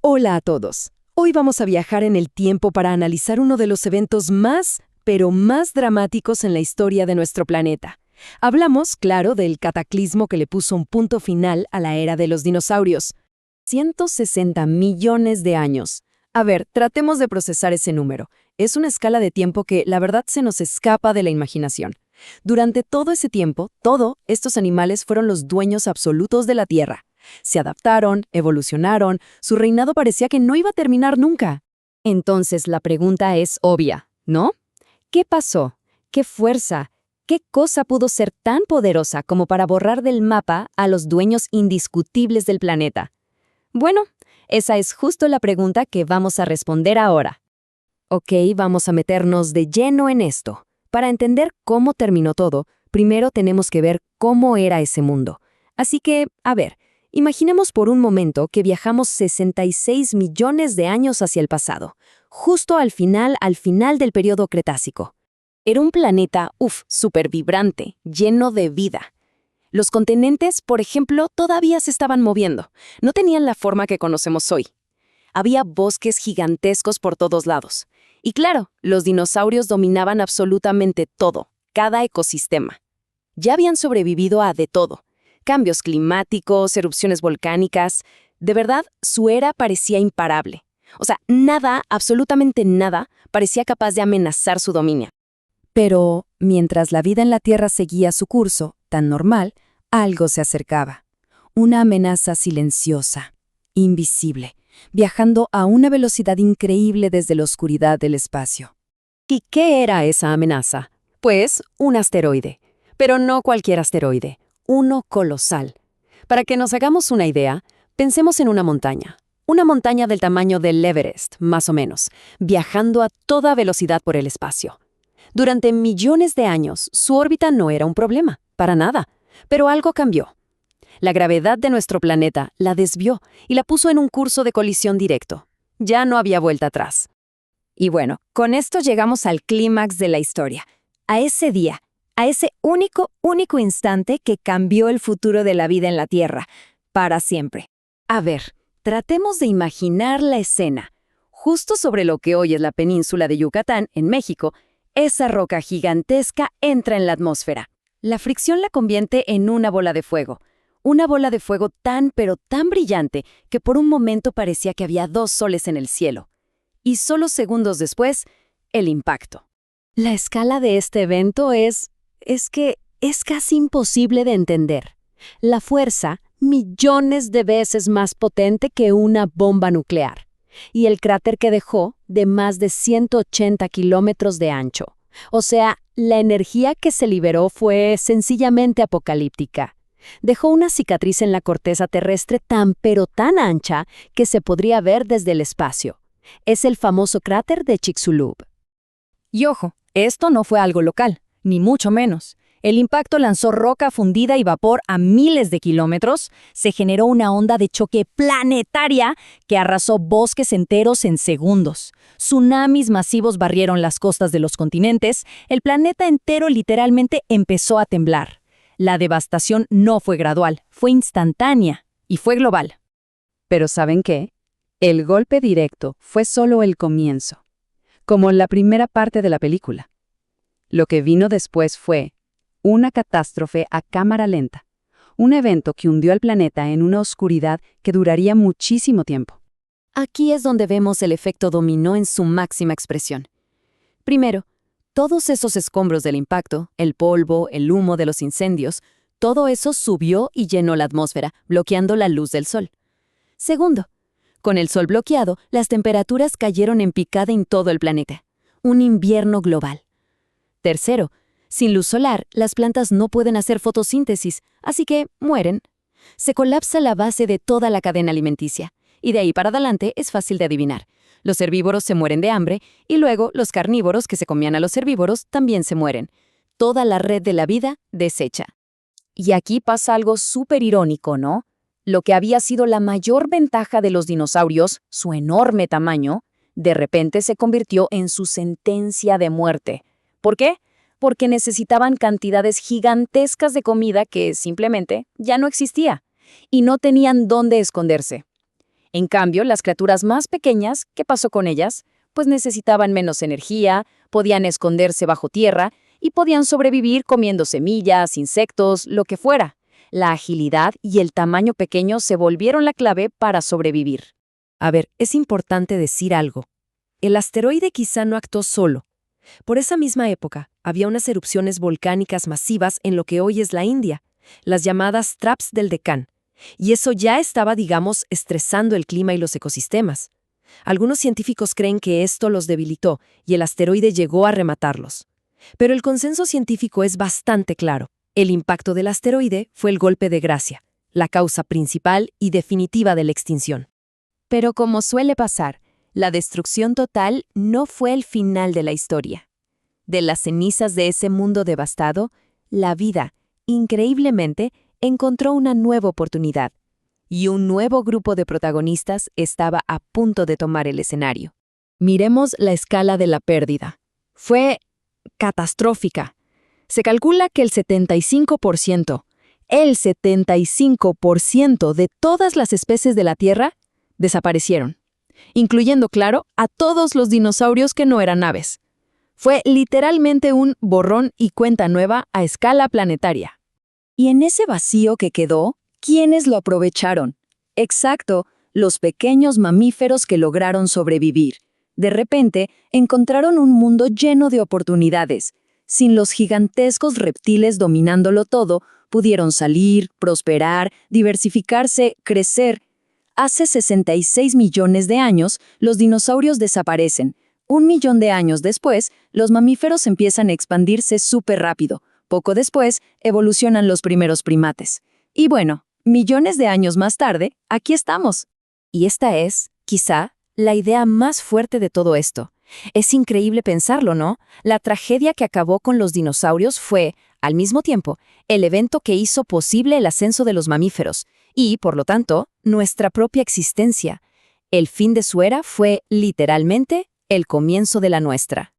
Hola a todos. Hoy vamos a viajar en el tiempo para analizar uno de los eventos más, pero más dramáticos en la historia de nuestro planeta. Hablamos, claro, del cataclismo que le puso un punto final a la era de los dinosaurios. 160 millones de años. A ver, tratemos de procesar ese número. Es una escala de tiempo que, la verdad, se nos escapa de la imaginación. Durante todo ese tiempo, estos animales fueron los dueños absolutos de la Tierra. Se adaptaron, evolucionaron, su reinado parecía que no iba a terminar nunca. Entonces la pregunta es obvia, ¿no? ¿Qué pasó? ¿Qué fuerza? ¿Qué cosa pudo ser tan poderosa como para borrar del mapa a los dueños indiscutibles del planeta? Bueno, esa es justo la pregunta que vamos a responder ahora. Ok, vamos a meternos de lleno en esto. Para entender cómo terminó todo, primero tenemos que ver cómo era ese mundo. Así que, a ver, imaginemos por un momento que viajamos 66 millones de años hacia el pasado, justo al final del periodo Cretácico. Era un planeta, súper vibrante, lleno de vida. Los continentes, por ejemplo, todavía se estaban moviendo. No tenían la forma que conocemos hoy. Había bosques gigantescos por todos lados. Y claro, los dinosaurios dominaban absolutamente todo, cada ecosistema. Ya habían sobrevivido a de todo. Cambios climáticos, erupciones volcánicas. De verdad, su era parecía imparable. O sea, nada, absolutamente nada, parecía capaz de amenazar su dominio. Pero, mientras la vida en la Tierra seguía su curso, tan normal, algo se acercaba. Una amenaza silenciosa, invisible, viajando a una velocidad increíble desde la oscuridad del espacio. ¿Y qué era esa amenaza? Pues, un asteroide. Pero no cualquier asteroide, uno colosal. Para que nos hagamos una idea, pensemos en una montaña del tamaño del Everest, más o menos, viajando a toda velocidad por el espacio. Durante millones de años, su órbita no era un problema, para nada, pero algo cambió. La gravedad de nuestro planeta la desvió y la puso en un curso de colisión directo. Ya no había vuelta atrás. Y bueno, con esto llegamos al clímax de la historia, a ese día, a ese único instante que cambió el futuro de la vida en la Tierra, para siempre. A ver, tratemos de imaginar la escena. Justo sobre lo que hoy es la península de Yucatán, en México, esa roca gigantesca entra en la atmósfera. La fricción la convierte en una bola de fuego. Una bola de fuego tan brillante que por un momento parecía que había dos soles en el cielo. Y solo segundos después, el impacto. La escala de este evento es casi imposible de entender. La fuerza, millones de veces más potente que una bomba nuclear. Y el cráter que dejó, de más de 180 kilómetros de ancho. O sea, la energía que se liberó fue sencillamente apocalíptica. Dejó una cicatriz en la corteza terrestre tan ancha que se podría ver desde el espacio. Es el famoso cráter de Chicxulub. Y ojo, esto no fue algo local, ni mucho menos. El impacto lanzó roca fundida y vapor a miles de kilómetros, se generó una onda de choque planetaria que arrasó bosques enteros en segundos. Tsunamis masivos barrieron las costas de los continentes, el planeta entero literalmente empezó a temblar. La devastación no fue gradual, fue instantánea y fue global. Pero ¿saben qué? El golpe directo fue solo el comienzo, como la primera parte de la película. Lo que vino después fue una catástrofe a cámara lenta, un evento que hundió al planeta en una oscuridad que duraría muchísimo tiempo. Aquí es donde vemos el efecto dominó en su máxima expresión. Primero, todos esos escombros del impacto, el polvo, el humo de los incendios, todo eso subió y llenó la atmósfera, bloqueando la luz del sol. Segundo, con el sol bloqueado, las temperaturas cayeron en picada en todo el planeta. Un invierno global. Tercero, sin luz solar, las plantas no pueden hacer fotosíntesis, así que mueren. Se colapsa la base de toda la cadena alimenticia, y de ahí para adelante es fácil de adivinar. Los herbívoros se mueren de hambre, y luego los carnívoros que se comían a los herbívoros también se mueren. Toda la red de la vida deshecha. Y aquí pasa algo súper irónico, ¿no? Lo que había sido la mayor ventaja de los dinosaurios, su enorme tamaño, de repente se convirtió en su sentencia de muerte. ¿Por qué? Porque necesitaban cantidades gigantescas de comida que simplemente ya no existía, y no tenían dónde esconderse. En cambio, las criaturas más pequeñas, ¿qué pasó con ellas? Pues necesitaban menos energía, podían esconderse bajo tierra y podían sobrevivir comiendo semillas, insectos, lo que fuera. La agilidad y el tamaño pequeño se volvieron la clave para sobrevivir. A ver, es importante decir algo. El asteroide quizá no actuó solo. Por esa misma época, había unas erupciones volcánicas masivas en lo que hoy es la India, las llamadas TRAPS del Deccan, y eso ya estaba, digamos, estresando el clima y los ecosistemas. Algunos científicos creen que esto los debilitó y el asteroide llegó a rematarlos. Pero el consenso científico es bastante claro. El impacto del asteroide fue el golpe de gracia, la causa principal y definitiva de la extinción. Pero como suele pasar, la destrucción total no fue el final de la historia. De las cenizas de ese mundo devastado, la vida, increíblemente, encontró una nueva oportunidad, y un nuevo grupo de protagonistas estaba a punto de tomar el escenario. Miremos la escala de la pérdida. Fue catastrófica. Se calcula que el 75% de todas las especies de la Tierra desaparecieron, incluyendo, claro, a todos los dinosaurios que no eran aves. Fue literalmente un borrón y cuenta nueva a escala planetaria. Y en ese vacío que quedó, ¿quiénes lo aprovecharon? Exacto, los pequeños mamíferos que lograron sobrevivir. De repente, encontraron un mundo lleno de oportunidades. Sin los gigantescos reptiles dominándolo todo, pudieron salir, prosperar, diversificarse, crecer. Hace 66 millones de años, los dinosaurios desaparecen. 1 millón de años después, los mamíferos empiezan a expandirse súper rápido. Poco después, evolucionan los primeros primates. Y bueno, millones de años más tarde, aquí estamos. Y esta es, quizá, la idea más fuerte de todo esto. Es increíble pensarlo, ¿no? La tragedia que acabó con los dinosaurios fue, al mismo tiempo, el evento que hizo posible el ascenso de los mamíferos y, por lo tanto, nuestra propia existencia. El fin de su era fue, literalmente, el comienzo de la nuestra.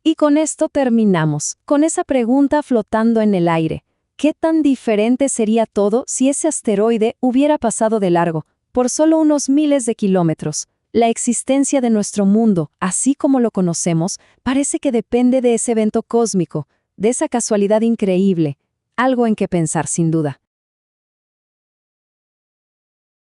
Y con esto terminamos, con esa pregunta flotando en el aire. ¿Qué tan diferente sería todo si ese asteroide hubiera pasado de largo, por solo unos miles de kilómetros? La existencia de nuestro mundo, así como lo conocemos, parece que depende de ese evento cósmico, de esa casualidad increíble. Algo en que pensar sin duda.